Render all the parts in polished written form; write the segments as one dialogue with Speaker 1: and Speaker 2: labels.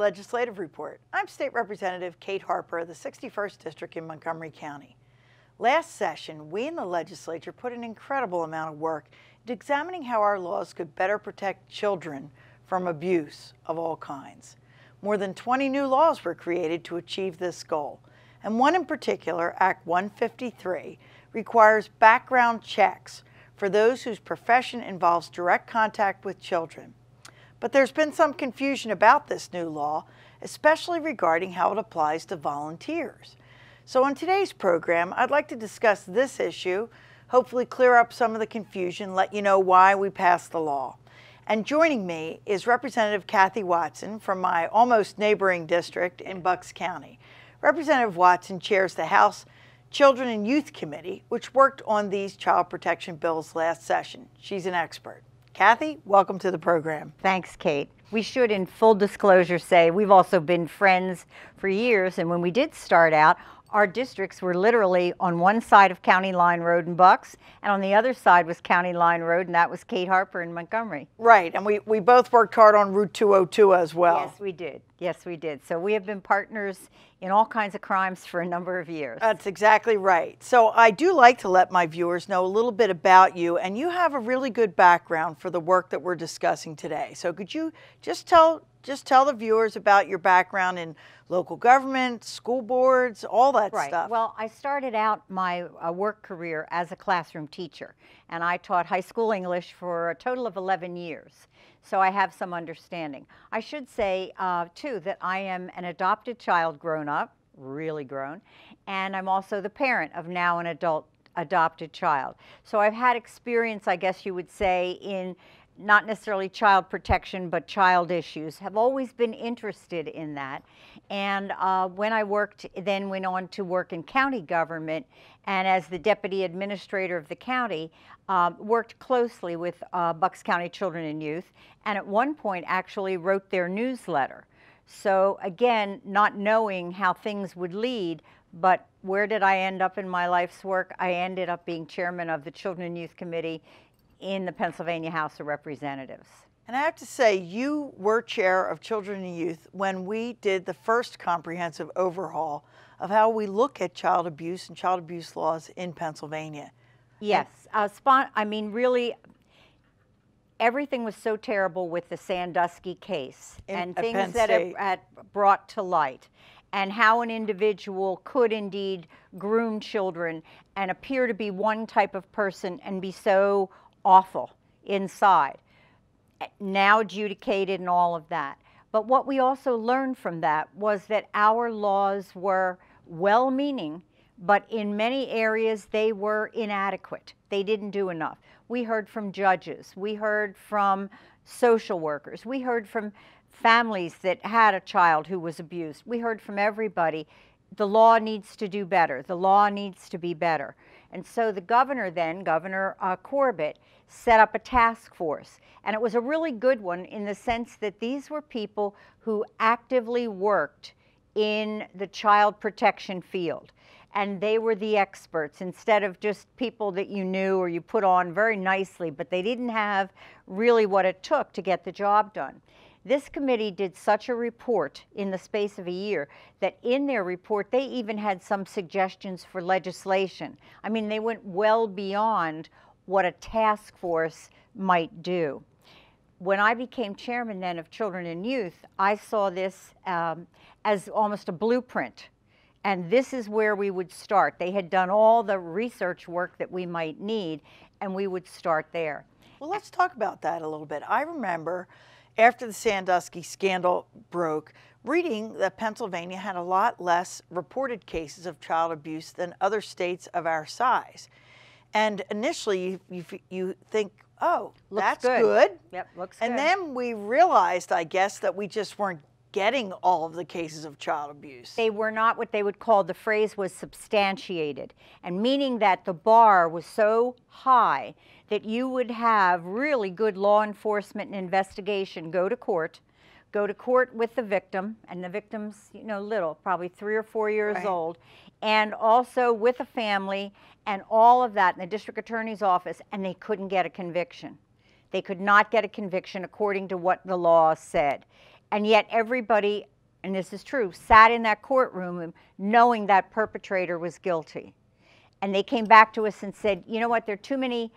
Speaker 1: Legislative Report. I'm State Representative Kate Harper of the 61st District in Montgomery County. Last session, we in the legislature put an incredible amount of work into examining how our laws could better protect children from abuse of all kinds. More than 20 new laws were created to achieve this goal, and one in particular, Act 153, requires background checks for those whose profession involves direct contact with children. But there's been some confusion about this new law, especially regarding how it applies to volunteers. So on today's program, I'd like to discuss this issue, hopefully clear up some of the confusion, let you know why we passed the law. And joining me is Representative Kathy Watson from my almost neighboring district in Bucks County. Representative Watson chairs the House Children and Youth Committee, which worked on these child protection bills last session. She's an expert. Kathy, welcome to the program.
Speaker 2: Thanks, Kate. We should, in full disclosure, say we've also been friends for years, and when we did start out, our districts were literally on one side of County Line Road in Bucks, and on the other side was County Line Road, and that was Kate Harper in Montgomery.
Speaker 1: Right, and we both worked hard on Route 202 as well.
Speaker 2: Yes, we did. Yes, we did. So we have been partners in all kinds of crimes for a number of years.
Speaker 1: That's exactly right. So I do like to let my viewers know a little bit about you, and you have a really good background for the work that we're discussing today. So could you just tell the viewers about your background in local government, school boards, all that stuff?
Speaker 2: Well, I started out my work career as a classroom teacher, and I taught high school English for a total of 11 years. So I have some understanding. I should say, too, that I am an adopted child grown up, really grown, and I'm also the parent of now an adult adopted child. So I've had experience, I guess you would say, in not necessarily child protection, but child issues. Have always been interested in that. And when I worked, then went on to work in county government, and as the deputy administrator of the county, worked closely with Bucks County Children and Youth, and at one point actually wrote their newsletter. So again, not knowing how things would lead, but where did I end up in my life's work? I ended up being chairman of the Children and Youth Committee in the Pennsylvania House of Representatives.
Speaker 1: And I have to say, you were chair of Children and Youth when we did the first comprehensive overhaul of how we look at child abuse and child abuse laws in Pennsylvania.
Speaker 2: Yes, I mean, really, everything was so terrible with the Sandusky case and things that had brought to light, and how an individual could indeed groom children and appear to be one type of person and be so awful inside, now adjudicated and all of that. But what we also learned from that was that our laws were well-meaning, but in many areas they were inadequate. They didn't do enough. We heard from judges, we heard from social workers, we heard from families that had a child who was abused. We heard from everybody. The law needs to do better. The law needs to be better. And so the governor then, Governor Corbett, set up a task force. And it was a really good one in the sense that these were people who actively worked in the child protection field. And they were the experts instead of just people that you knew or you put on very nicely, but they didn't have really what it took to get the job done. This committee did such a report in the space of a year that in their report they even had some suggestions for legislation. I mean, they went well beyond what a task force might do. When I became chairman then of Children and Youth, I saw this as almost a blueprint. And this is where we would start. They had done all the research work that we might need, and we would start there.
Speaker 1: Well, let's talk about that a little bit. I remember after the Sandusky scandal broke, reading that Pennsylvania had a lot less reported cases of child abuse than other states of our size. And initially you think, oh, that's good.
Speaker 2: Yep, looks good.
Speaker 1: And then we realized, I guess, that we just weren't getting all of the cases of child abuse.
Speaker 2: They were not what they would call, the phrase was substantiated, and meaning that the bar was so high that you would have really good law enforcement and investigation go to court with the victim, and the victim's, you know, little, probably 3 or 4 years old, and also with a family and all of that in the district attorney's office, and they couldn't get a conviction. They could not get a conviction according to what the law said. And yet everybody and this is true, sat in that courtroom knowing that perpetrator was guilty. And they came back to us and said, you know what, there are too many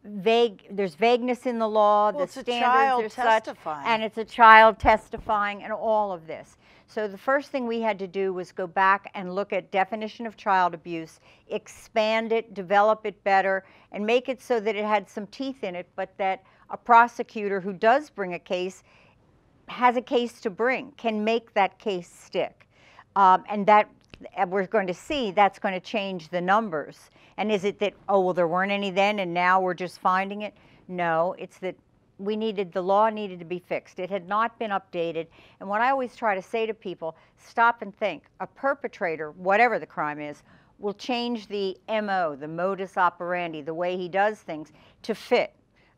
Speaker 2: there's vagueness in the law,
Speaker 1: well,
Speaker 2: the standards are such,
Speaker 1: testifying.
Speaker 2: and it's a child testifying and all of this. So the first thing we had to do was go back and look at definition of child abuse, expand it, develop it better, and make it so that it had some teeth in it, but that a prosecutor who does bring a case has a case to bring, can make that case stick. And that we're going to see that's going to change the numbers. And is it that, oh, well, there weren't any then and now we're just finding it? No, it's that the law needed to be fixed. It had not been updated. And what I always try to say to people, stop and think. A perpetrator, whatever the crime is, will change the MO, the modus operandi, the way he does things to fit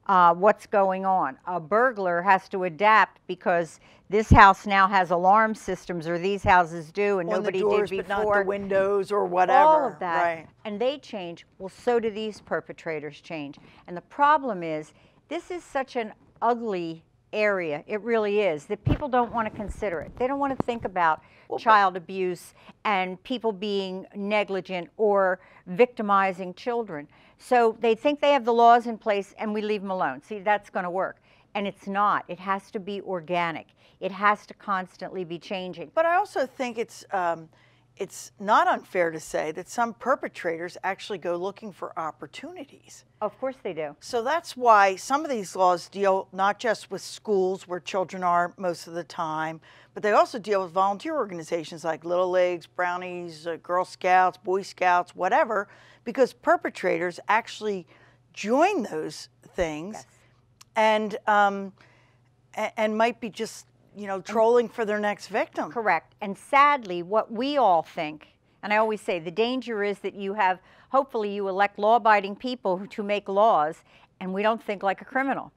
Speaker 2: what's going on. A burglar has to adapt because this house now has alarm systems, or these houses do, and nobody
Speaker 1: the doors,
Speaker 2: did before.
Speaker 1: But not the windows or whatever.
Speaker 2: All of that.
Speaker 1: Right.
Speaker 2: And they change. Well, so do these perpetrators change. And the problem is, this is such an ugly area, it really is, that people don't want to consider it. They don't want to think about child abuse and people being negligent or victimizing children. So they think they have the laws in place and we leave them alone. See, that's going to work. And it's not. It has to be organic. It has to constantly be changing.
Speaker 1: But I also think it's not unfair to say that some perpetrators actually go looking for opportunities.
Speaker 2: Of course they do.
Speaker 1: So that's why some of these laws deal not just with schools where children are most of the time, but they also deal with volunteer organizations like Little Leagues, Brownies, Girl Scouts, Boy Scouts, whatever, because perpetrators actually join those things.
Speaker 2: Yes.
Speaker 1: And might be just, you know, trolling for their next victim.
Speaker 2: Correct. And sadly, what we all think, and I always say the danger is that you have, hopefully you elect law-abiding people to make laws, and we don't think like a criminal.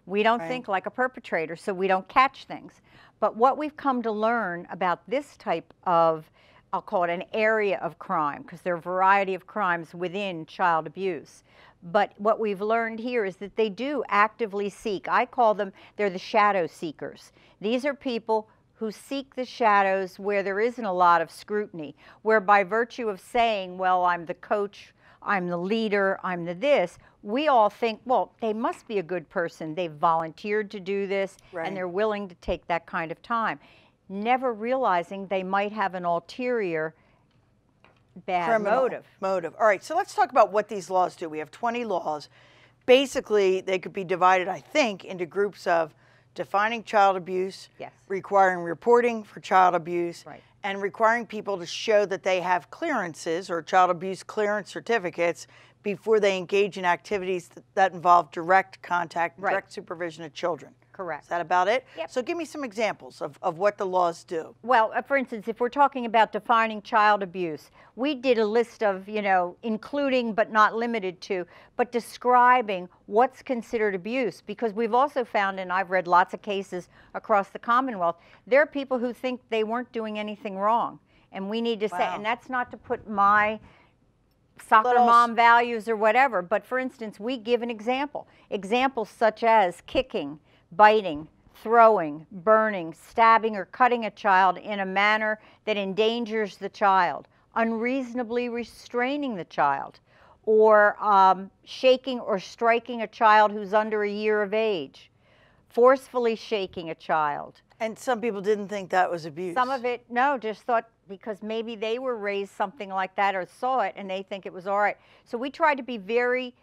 Speaker 2: We don't think like a perpetrator, so we don't catch things. But what we've come to learn about this type of, I'll call it an area of crime, because there are a variety of crimes within child abuse. But what we've learned here is that they do actively seek. I call them, they're the shadow seekers. These are people who seek the shadows where there isn't a lot of scrutiny, where by virtue of saying, well, I'm the coach, I'm the leader, I'm the this, we all think, well, they must be a good person. They've volunteered to do this, and they're willing to take that kind of time, never realizing they might have an ulterior bad motive.
Speaker 1: All right, so let's talk about what these laws do. We have 20 laws. Basically, they could be divided, I think, into groups of defining child abuse, requiring reporting for child abuse, and requiring people to show that they have clearances or child abuse clearance certificates before they engage in activities that involve direct contact, direct supervision of children.
Speaker 2: Correct.
Speaker 1: Is that about it?
Speaker 2: Yep.
Speaker 1: So give me some examples of what the laws do.
Speaker 2: Well, for instance, if we're talking about defining child abuse, we did a list of, you know, including but not limited to, but describing what's considered abuse, because we've also found, and I've read lots of cases across the Commonwealth, there are people who think they weren't doing anything wrong. And we need to say, and that's not to put my soccer mom values or whatever, but for instance, we give an example. Examples such as kicking, biting, throwing, burning, stabbing, or cutting a child in a manner that endangers the child, unreasonably restraining the child, or shaking or striking a child who's under a year of age, forcefully shaking a child.
Speaker 1: And some people didn't think that was abuse.
Speaker 2: Some of it, no, just thought because maybe they were raised something like that or saw it and they think it was all right. So we tried to be very,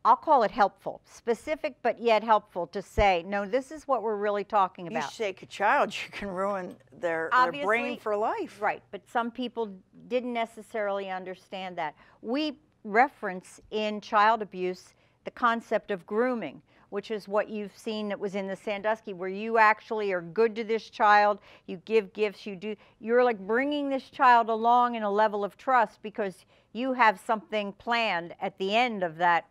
Speaker 2: I'll call it helpful, specific but yet helpful to say, no, this is what we're really talking about.
Speaker 1: You shake a child, you can ruin their brain for life.
Speaker 2: Right, but some people didn't necessarily understand that. We reference in child abuse the concept of grooming, which is what you've seen that was in the Sandusky, where you actually are good to this child, you give gifts, you're like bringing this child along in a level of trust because you have something planned at the end of that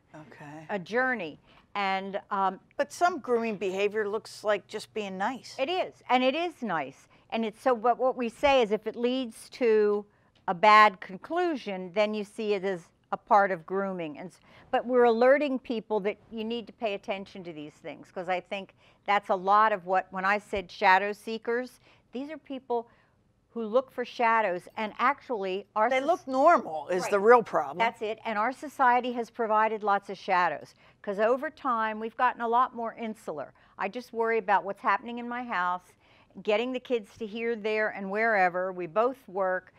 Speaker 2: a journey. And
Speaker 1: but some grooming behavior looks like just being nice.
Speaker 2: It is, and it is nice. And it's so, but what we say is if it leads to a bad conclusion, then you see it as a part of grooming. But we're alerting people that you need to pay attention to these things, because I think that's a lot of what, when I said shadow seekers, these are people who look for shadows, and actually
Speaker 1: they look normal is the real problem.
Speaker 2: That's it, and our society has provided lots of shadows, because over time we've gotten a lot more insular. I just worry about what's happening in my house, getting the kids to here, there, and wherever. We both work.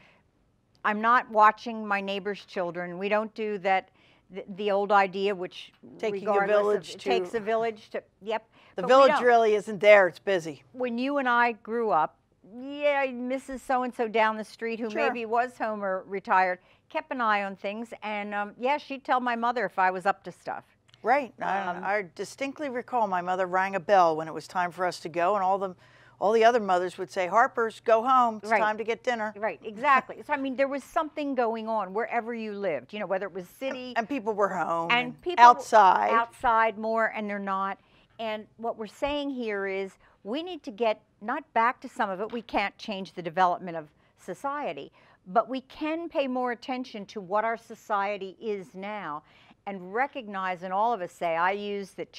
Speaker 2: I'm not watching my neighbor's children. We don't do that, the old idea, which
Speaker 1: taking a village
Speaker 2: takes a village to, yep.
Speaker 1: The village really isn't there, it's busy.
Speaker 2: When you and I grew up, yeah, Mrs. So-and-so down the street who maybe was home or retired, kept an eye on things, and yeah, she'd tell my mother if I was up to stuff.
Speaker 1: Right. I distinctly recall my mother rang a bell when it was time for us to go, and all the other mothers would say, "Harper's, go home, it's time to get dinner."
Speaker 2: Right, exactly. So I mean, there was something going on wherever you lived, you know, whether it was city.
Speaker 1: And people were home,
Speaker 2: and people
Speaker 1: outside.
Speaker 2: Outside more, and they're not. And what we're saying here is we need to get, not back to some of it, we can't change the development of society, but we can pay more attention to what our society is now and recognize, and all of us say, I use that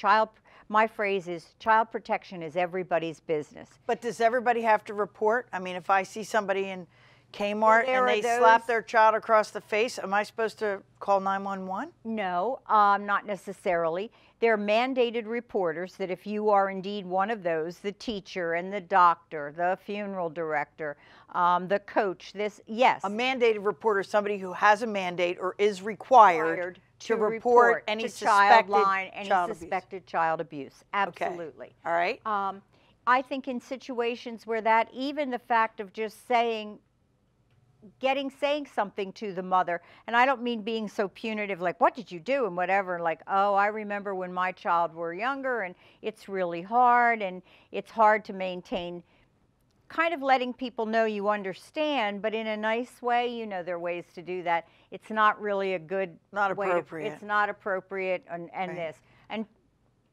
Speaker 2: my phrase is, child protection is everybody's business.
Speaker 1: But does everybody have to report? I mean, if I see somebody in Kmart and they slap their child across the face, am I supposed to call 911?
Speaker 2: No, not necessarily. There are mandated reporters that if you are indeed one of those, the teacher and the doctor, the funeral director, the coach, yes.
Speaker 1: A mandated reporter is somebody who has a mandate or is required to report any
Speaker 2: suspected child abuse. Absolutely.
Speaker 1: Okay. All right.
Speaker 2: I think in situations where that, even the fact of just saying something to the mother, and I don't mean being so punitive, like, what did you do, and whatever, like, oh, I remember when my child were younger, and it's really hard, and it's hard to maintain, kind of letting people know you understand, but in a nice way. You know, there are ways to do that. It's not really a good
Speaker 1: appropriate.
Speaker 2: It's not appropriate, and this. And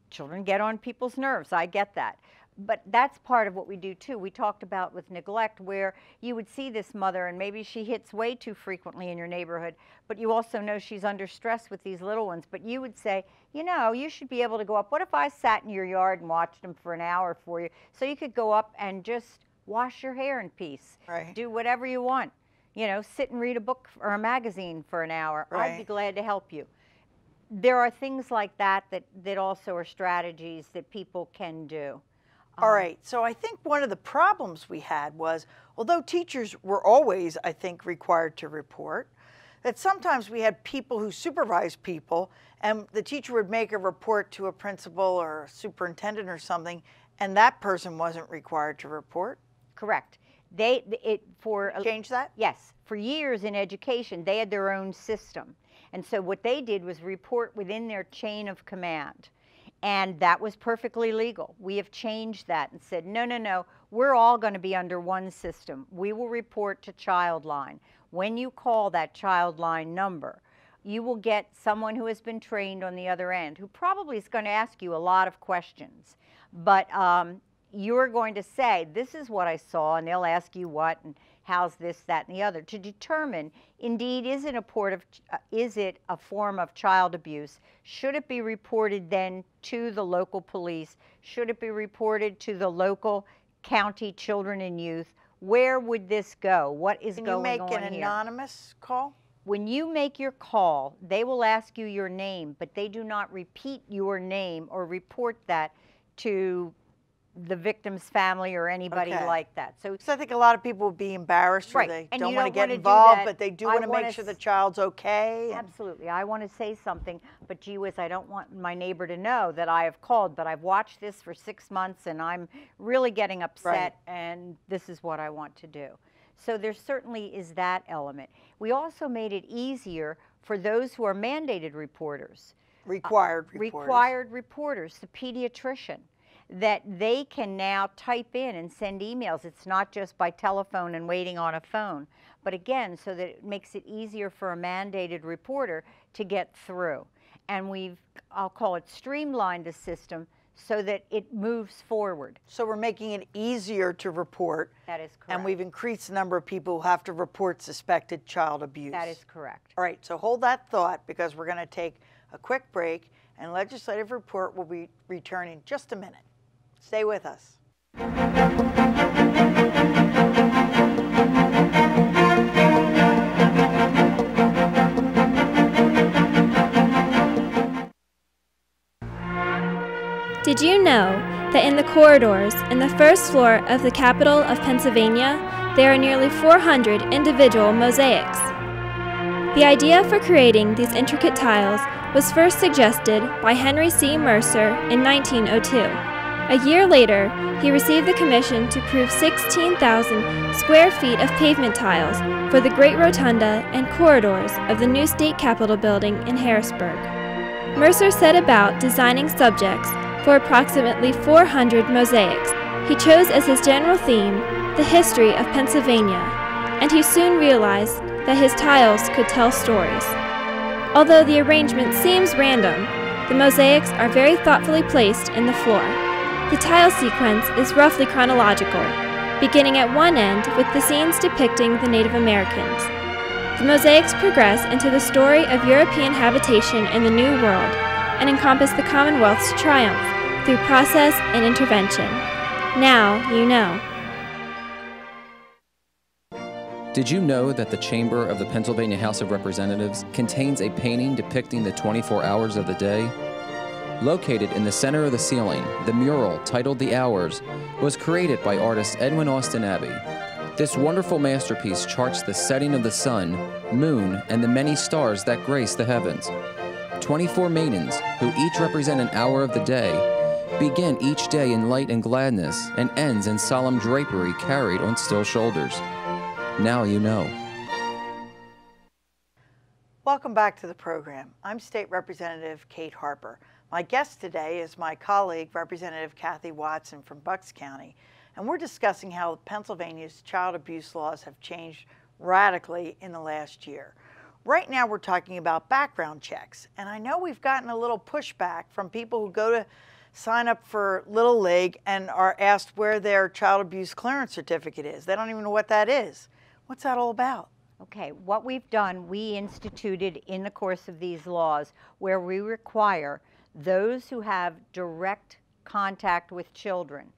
Speaker 2: children get on people's nerves. I get that. But that's part of what we do too. We talked about with neglect, where you would see this mother and maybe she hits way too frequently in your neighborhood, but you also know she's under stress with these little ones. But you would say, you know, you should be able to go up. What if I sat in your yard and watched them for an hour for you? So you could go up and just wash your hair in peace.
Speaker 1: Right.
Speaker 2: Do whatever you want. You know, sit and read a book or a magazine for an hour.
Speaker 1: Right.
Speaker 2: I'd be glad to help you. There are things like that also are strategies that people can do.
Speaker 1: All right, so I think one of the problems we had was, although teachers were always, I think, required to report, that sometimes we had people who supervised people, and the teacher would make a report to a principal or a superintendent or something, and that person wasn't required to report.
Speaker 2: Correct.
Speaker 1: Change that?
Speaker 2: Yes. For years in education, they had their own system. And so what they did was report within their chain of command. And that was perfectly legal. We have changed that and said, no, no, no, we're all going to be under one system. We will report to Childline. When you call that Childline number, you will get someone who has been trained on the other end, who probably is going to ask you a lot of questions. But you're going to say, this is what I saw, and they'll ask you what, and how's this, that, and the other, to determine, indeed, is it a form of child abuse? Should it be reported then to the local police? Should it be reported to the local county children and youth? Where would this go? What is going on here?
Speaker 1: Can you make an anonymous call?
Speaker 2: When you make your call, they will ask you your name, but they do not repeat your name or report that to the victim's family or anybody like that. So
Speaker 1: I think a lot of people would be embarrassed, or they don't want to get involved, but they do want to make sure the child's okay.
Speaker 2: Absolutely. I want to say something, but gee whiz, I don't want my neighbor to know that I have called, but I've watched this for 6 months and I'm really getting upset, and this is what I want to do. So there certainly is that element. We also made it easier for those who are mandated reporters.
Speaker 1: Required
Speaker 2: reporters, the pediatrician, that they can now type in and send emails. It's not just by telephone and waiting on a phone, but again, so that it makes it easier for a mandated reporter to get through. And I'll call it streamlined the system so that it moves forward.
Speaker 1: So we're making it easier to report.
Speaker 2: That is correct.
Speaker 1: And we've increased the number of people who have to report suspected child abuse.
Speaker 2: That is correct.
Speaker 1: All right, so hold that thought, because we're going to take a quick break, and Legislative Report will be return in just a minute. Stay with us.
Speaker 3: Did you know that in the corridors in the first floor of the capital of Pennsylvania, there are nearly 400 individual mosaics? The idea for creating these intricate tiles was first suggested by Henry C. Mercer in 1902. A year later, he received the commission to prove 16,000 square feet of pavement tiles for the Great Rotunda and corridors of the new state capitol building in Harrisburg. Mercer set about designing subjects for approximately 400 mosaics. He chose as his general theme the history of Pennsylvania, and he soon realized that his tiles could tell stories. Although the arrangement seems random, the mosaics are very thoughtfully placed in the floor. The tile sequence is roughly chronological, beginning at one end with the scenes depicting the Native Americans. The mosaics progress into the story of European habitation in the New World and encompass the Commonwealth's triumph through process and intervention. Now you know.
Speaker 4: Did you know that the chamber of the Pennsylvania House of Representatives contains a painting depicting the 24 hours of the day? Located in the center of the ceiling, the mural, titled The Hours, was created by artist Edwin Austin Abbey. This wonderful masterpiece charts the setting of the sun, moon, and the many stars that grace the heavens. 24 maidens, who each represent an hour of the day, begin each day in light and gladness and ends in solemn drapery carried on still shoulders. Now you know.
Speaker 1: Welcome back to the program. I'm State Representative Kate Harper. My guest today is my colleague, Representative Kathy Watson from Bucks County, and we're discussing how Pennsylvania's child abuse laws have changed radically in the last year. Right now we're talking about background checks, and I know we've gotten a little pushback from people who go to sign up for Little League and are asked where their child abuse clearance certificate is. They don't even know what that is. What's that all about?
Speaker 2: Okay, what we've done, we instituted in the course of these laws where we require those who have direct contact with children,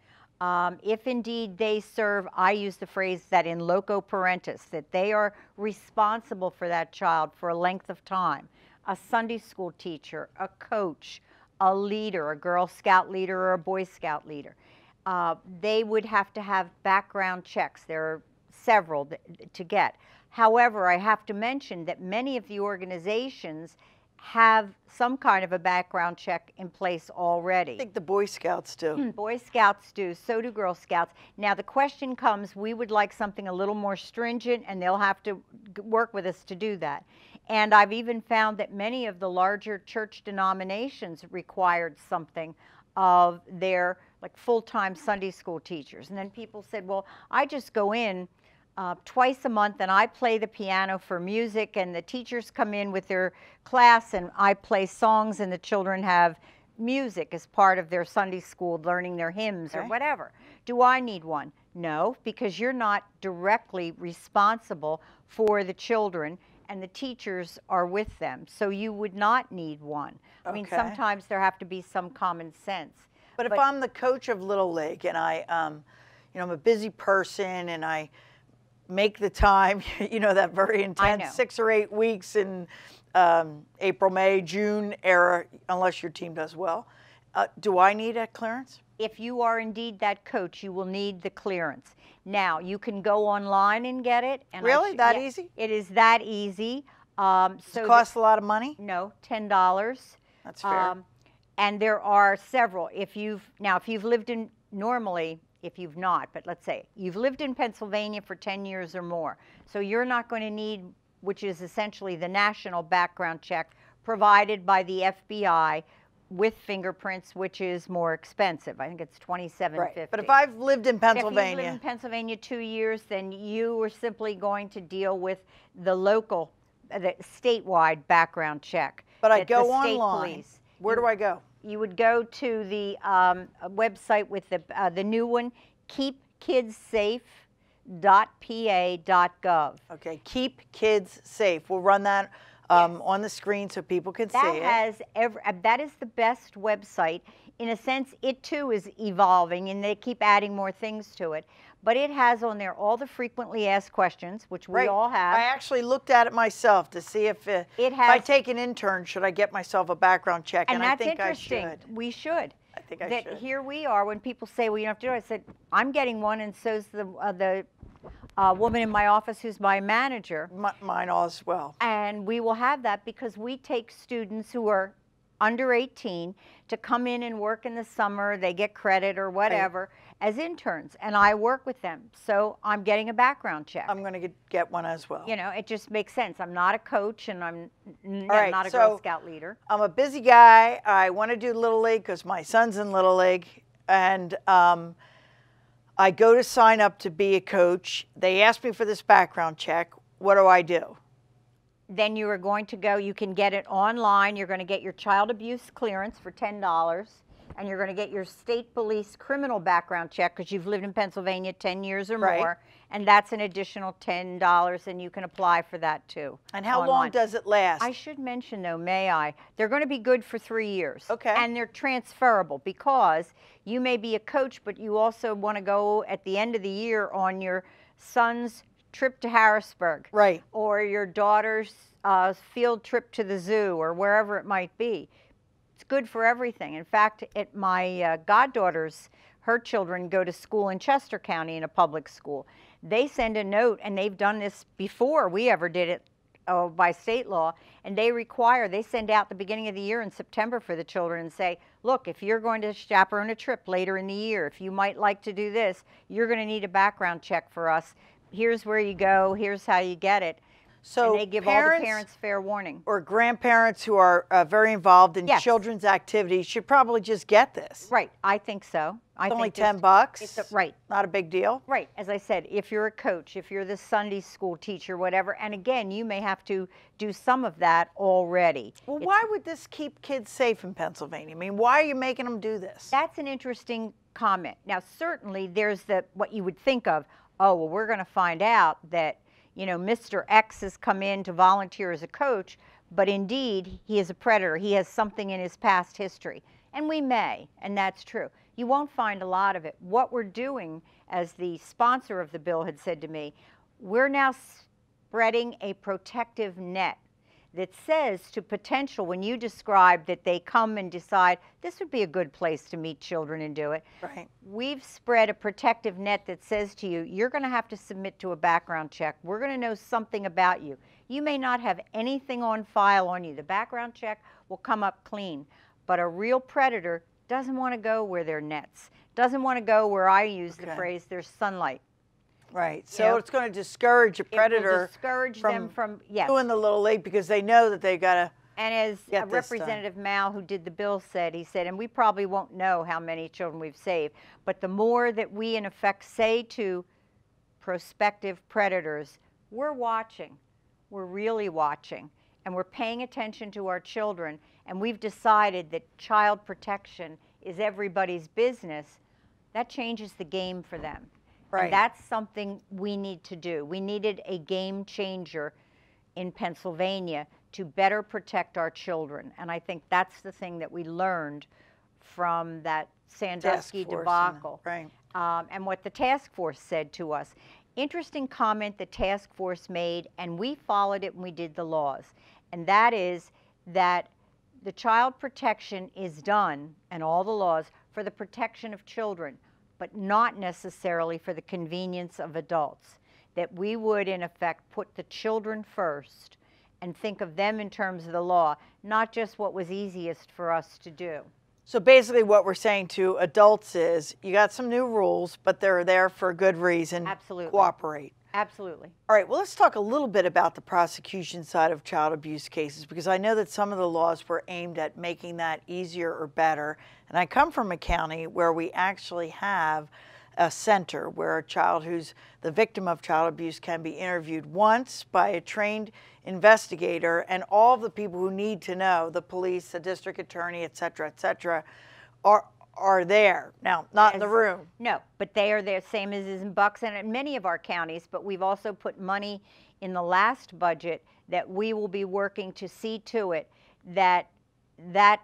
Speaker 2: if indeed they serve, I use the phrase that in loco parentis, that they are responsible for that child for a length of time, a Sunday school teacher, a coach, a leader, a Girl Scout leader or a Boy Scout leader, they would have to have background checks. There are several to get. However, I have to mention that many of the organizations have some kind of a background check in place already.
Speaker 1: I think the Boy Scouts do.
Speaker 2: Boy Scouts do, so do Girl Scouts. Now the question comes, we would like something a little more stringent, and they'll have to work with us to do that. And I've even found that many of the larger church denominations required something of their like full-time Sunday school teachers. And then people said, well, I just go in twice a month and I play the piano for music, and the teachers come in with their class and I play songs, and the children have music as part of their Sunday school, learning their hymns or whatever. Do I need one? No, because you're not directly responsible for the children, and the teachers are with them, so you would not need one. I mean, sometimes there have to be some common sense.
Speaker 1: But if I'm the coach of Little League and I, you know, I'm a busy person and I make the time, you know, that very intense 6 or 8 weeks in April, May, June era, unless your team does well, do I need a clearance?
Speaker 2: If you are indeed that coach, you will need the clearance. Now, you can go online and get it. And
Speaker 1: really? That easy?
Speaker 2: It is that easy.
Speaker 1: Does it cost a lot of money?
Speaker 2: No, $10.
Speaker 1: That's fair.
Speaker 2: And there are several. If you've lived in, normally, if you've not, but let's say you've lived in Pennsylvania for 10 years or more, so you're not going to need, which is essentially the national background check provided by the FBI with fingerprints, which is more expensive. I think it's $27.50.
Speaker 1: Right. But if I've lived in Pennsylvania,
Speaker 2: if you've lived in Pennsylvania 2 years, then you are simply going to deal with the local, the statewide background check.
Speaker 1: But I go online. Where do I go?
Speaker 2: you would go to the website with the new one, keepkidssafe.pa.gov.
Speaker 1: Okay, Keep Kids Safe. We'll run that on the screen so people can see it.
Speaker 2: That is the best website. In a sense, it too is evolving, and they keep adding more things to it. But it has on there all the frequently asked questions, which we all have.
Speaker 1: I actually looked at it myself to see if I take an intern, should I get myself a background check?
Speaker 2: And
Speaker 1: I
Speaker 2: that's
Speaker 1: think
Speaker 2: interesting.
Speaker 1: I should.
Speaker 2: We should.
Speaker 1: I think I
Speaker 2: that
Speaker 1: should.
Speaker 2: Here we are, when people say, well, you don't have to do it. I said, I'm getting one, and so's the woman in my office who's my manager.
Speaker 1: Mine as well.
Speaker 2: And we will have that because we take students who are under 18 to come in and work in the summer. They get credit or whatever as interns, and I work with them. So I'm getting a background check.
Speaker 1: I'm going to get one as well.
Speaker 2: You know, it just makes sense. I'm not a coach, and I'm not a Girl Scout leader.
Speaker 1: I'm a busy guy. I want to do Little League because my son's in Little League, and I go to sign up to be a coach. They ask me for this background check. What do I do?
Speaker 2: Then you are going to go, you can get it online. You're going to get your child abuse clearance for $10, and you're going to get your state police criminal background check because you've lived in Pennsylvania 10 years or more, and that's an additional $10, and you can apply for that too.
Speaker 1: And how long does it last?
Speaker 2: I should mention though, may I, they're going to be good for 3 years.
Speaker 1: Okay.
Speaker 2: And they're transferable because you may be a coach, but you also want to go at the end of the year on your son's trip to Harrisburg, or your daughter's field trip to the zoo, or wherever it might be. It's good for everything. In fact, at my goddaughter's, her children go to school in Chester County in a public school. They send a note, and they've done this before we ever did it by state law, and they send out the beginning of the year in September for the children and say, look, if you're going to chaperone a trip later in the year, if you might like to do this, you're going to need a background check for us. Here's where you go, here's how you get it. So and they give all the parents fair warning.
Speaker 1: Or grandparents who are very involved in children's activities should probably just get this.
Speaker 2: Right, I think so.
Speaker 1: It's only $10.
Speaker 2: Right.
Speaker 1: Not a big deal.
Speaker 2: Right, as I said, if you're a coach, if you're the Sunday school teacher, whatever, and again, you may have to do some of that already.
Speaker 1: Well, why would this keep kids safe in Pennsylvania? I mean, why are you making them do this?
Speaker 2: That's an interesting comment. Now, certainly there's what you would think of, oh, well, we're going to find out that, you know, Mr. X has come in to volunteer as a coach, but indeed he is a predator. He has something in his past history. And we may, and that's true. You won't find a lot of it. What we're doing, as the sponsor of the bill had said to me, we're now spreading a protective net that says to potential, when you describe that they come and decide this would be a good place to meet children and do it, we've spread a protective net that says to you, you're going to have to submit to a background check. We're going to know something about you. You may not have anything on file on you. The background check will come up clean, but a real predator doesn't want to go where there are nets, doesn't want to go where I use the phrase, there's sunlight.
Speaker 1: Right, so it's going to discourage a predator
Speaker 2: from
Speaker 1: doing the Little League because they know that they got to.
Speaker 2: And as Representative Mal, who did the bill, said, he said, and we probably won't know how many children we've saved, but the more that we in effect say to prospective predators, we're watching, we're really watching, and we're paying attention to our children, and we've decided that child protection is everybody's business, that changes the game for them.
Speaker 1: Right.
Speaker 2: And that's something we need to do. We needed a game changer in Pennsylvania to better protect our children. And I think that's the thing that we learned from that Sandusky debacle. And what the task force said to us. Interesting comment the task force made, and we followed it when we did the laws. And that is that the child protection is done, and all the laws, for the protection of children, but not necessarily for the convenience of adults. That we would, in effect, put the children first and think of them in terms of the law, not just what was easiest for us to do.
Speaker 1: So basically what we're saying to adults is, you got some new rules, but they're there for a good reason.
Speaker 2: Absolutely.
Speaker 1: Cooperate.
Speaker 2: Absolutely.
Speaker 1: All right, well, let's talk a little bit about the prosecution side of child abuse cases, because I know that some of the laws were aimed at making that easier or better. And I come from a county where we actually have a center where a child who's the victim of child abuse can be interviewed once by a trained investigator, and all the people who need to know, the police, the district attorney, et cetera, are there. Now, not in the room.
Speaker 2: No, but they are there, same as is in Bucks and in many of our counties, but we've also put money in the last budget that we will be working to see to it that that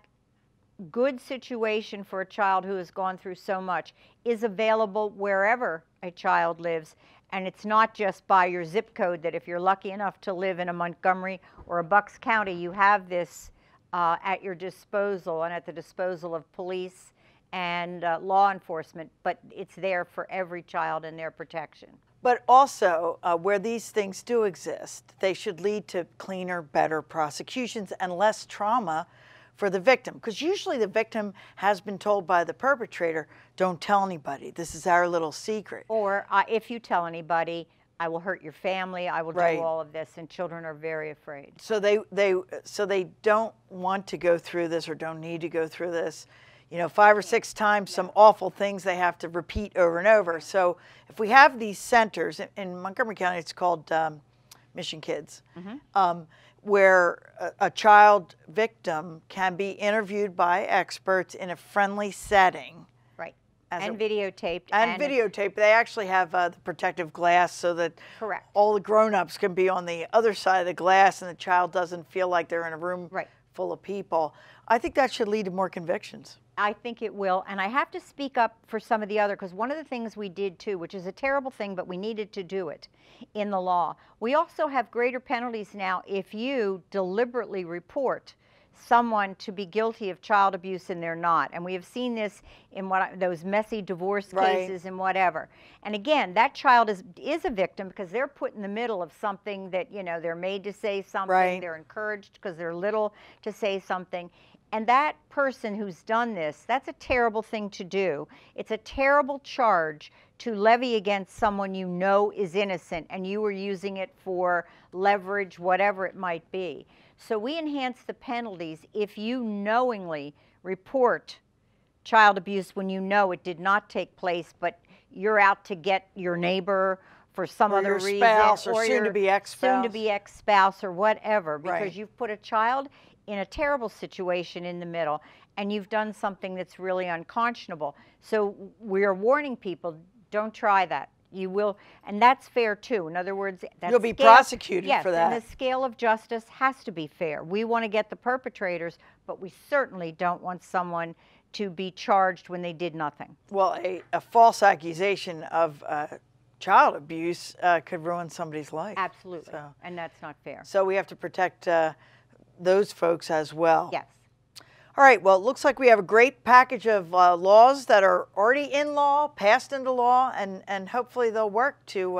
Speaker 2: good situation for a child who has gone through so much is available wherever a child lives. And it's not just by your zip code, that if you're lucky enough to live in a Montgomery or a Bucks County, you have this at your disposal and at the disposal of police and law enforcement, but it's there for every child and their protection.
Speaker 1: But also, where these things do exist, they should lead to cleaner, better prosecutions and less trauma for the victim. Because usually the victim has been told by the perpetrator, don't tell anybody, this is our little secret.
Speaker 2: Or if you tell anybody, I will hurt your family, I will do all of this, and children are very afraid.
Speaker 1: So they don't want to go through this or don't need to go through this. You know, 5 or 6 times, some awful things they have to repeat over and over. So if we have these centers, in Montgomery County it's called Mission Kids, where a child victim can be interviewed by experts in a friendly setting.
Speaker 2: Right, and videotaped.
Speaker 1: And videotaped. They actually have the protective glass so that all the grown-ups can be on the other side of the glass and the child doesn't feel like they're in a room full of people. I think that should lead to more convictions.
Speaker 2: I think it will, and I have to speak up for some of the other, because one of the things we did too, which is a terrible thing, but we needed to do it in the law. We also have greater penalties now if you deliberately report someone to be guilty of child abuse and they're not. And we have seen this in those messy divorce cases and whatever. And again, that child is a victim because they're put in the middle of something that, you know, they're made to say something, they're encouraged because they're little to say something. And that person who's done this, that's a terrible thing to do. It's a terrible charge to levy against someone you know is innocent and you were using it for leverage, whatever it might be. So we enhance the penalties if you knowingly report child abuse when you know it did not take place, but you're out to get your neighbor for some other reason.
Speaker 1: Spouse, or soon-to-be ex-spouse.
Speaker 2: Soon-to-be ex-spouse or whatever, because you've put a child in a terrible situation in the middle, and you've done something that's really unconscionable. So we are warning people, don't try that. You will, and that's fair too. In other words,
Speaker 1: you'll be prosecuted for that.
Speaker 2: And the scale of justice has to be fair. We want to get the perpetrators, but we certainly don't want someone to be charged when they did nothing.
Speaker 1: Well, a false accusation of child abuse could ruin somebody's life.
Speaker 2: Absolutely, and that's not fair.
Speaker 1: So we have to protect those folks as well.
Speaker 2: Yes.
Speaker 1: All right, well, it looks like we have a great package of laws that are already in law, passed into law, and hopefully they'll work to,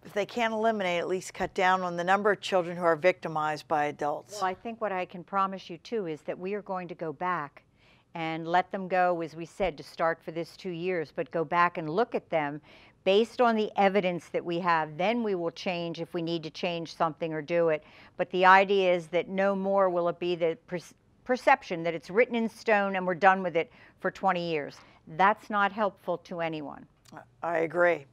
Speaker 1: if they can't eliminate, at least cut down on the number of children who are victimized by adults.
Speaker 2: Well, I think what I can promise you, too, is that we are going to go back and let them go, as we said, to start for this 2 years, but go back and look at them based on the evidence that we have. Then we will change if we need to change something or do it. But the idea is that no more will it be the perception that it's written in stone and we're done with it for 20 years. That's not helpful to anyone.
Speaker 1: I agree.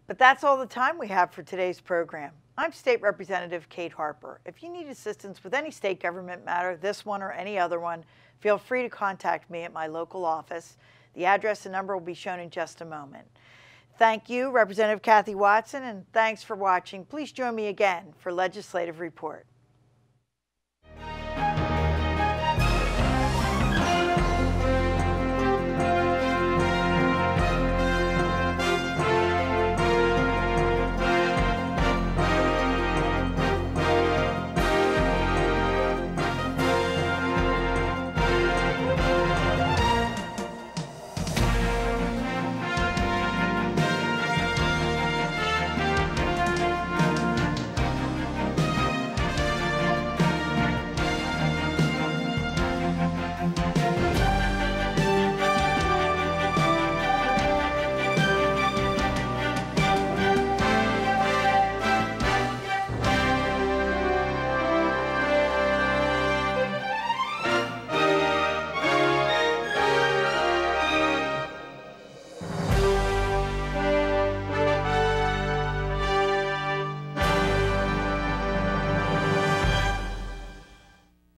Speaker 1: But that's all the time we have for today's program. I'm State Representative Kate Harper. If you need assistance with any state government matter, this one or any other one, feel free to contact me at my local office. The address and number will be shown in just a moment. Thank you, Representative Kathy Watson, and thanks for watching. Please join me again for Legislative Report.